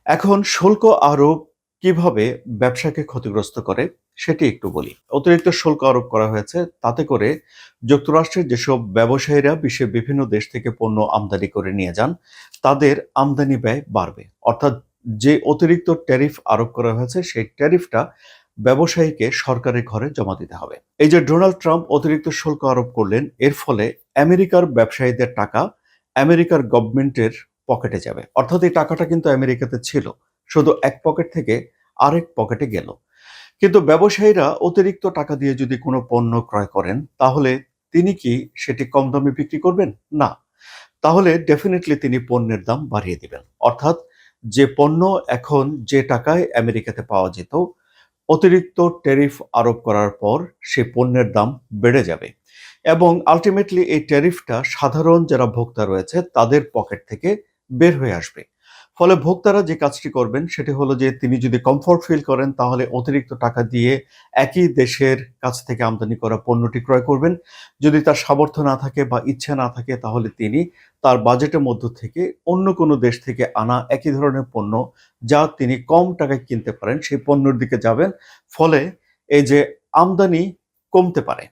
এখন শুল্ক আরোপ কিভাবে ব্যবসাকে ক্ষতিগ্রস্ত করে সেটি একটু বলি। অতিরিক্ত শুল্ক আরোপ করা হয়েছে তাতে করে যুক্তরাষ্ট্রের যেসব ব্যবসায়ীরা বিশ্বের বিভিন্ন দেশ থেকে পণ্য আমদানি করে নিয়ে যান তাদের আমদানি ব্যয় বাড়বে। অর্থাৎ যে অতিরিক্ত ট্যারিফ আরোপ করা হয়েছে সেই ট্যারিফটা ব্যবসায়ীকে সরকারের ঘরে জমা দিতে হবে। এই যে ডোনাল্ড ট্রাম্প অতিরিক্ত শুল্ক আরোপ করলেন, এর ফলে আমেরিকার ব্যবসায়ীদের টাকা আমেরিকার গভর্নমেন্টের পকেটে যাবে। অর্থাৎ এই টাকাটা কিন্তু আমেরিকাতে ছিল, শুধু এক পকেট থেকে আরেক পকেটে গেল। কিন্তু ব্যবসায়ীরা অতিরিক্ত টাকা দিয়ে যদি কোনো পণ্য ক্রয় করেন তাহলে তিনি কি সেটি কম দামে বিক্রি করবেন? না। তাহলে ডেফিনিটলি তিনি পণ্যের দাম বাড়িয়ে দিবেন। অর্থাৎ যে পণ্য এখন যে টাকায় আমেরিকাতে পাওয়া যেত, অতিরিক্ত ট্যারিফ আরোপ করার পর সে পণ্যের দাম বেড়ে যাবে এবং আল্টিমেটলি এই ট্যারিফটা সাধারণ যারা ভোক্তা রয়েছে তাদের পকেট থেকে বের হয়ে আসবে। ফলে ভোক্তারা যে কাজটি করবেন সেটি হলো যে তিনি যদি কমফোর্ট ফিল করেন তাহলে অতিরিক্ত টাকা দিয়ে একই দেশের কাছ থেকে আমদানি করা পণ্যটি ক্রয় করবেন। যদি তার সামর্থ্য না থাকে বা ইচ্ছা না থাকে তাহলে তিনি তার বাজেটের মধ্য থেকে অন্য কোনো দেশ থেকে আনা একই ধরনের পণ্য যা তিনি কম টাকায় কিনতে পারেন সেই পণ্যের দিকে যাবেন। ফলে এই যে আমদানি কমতে পারে।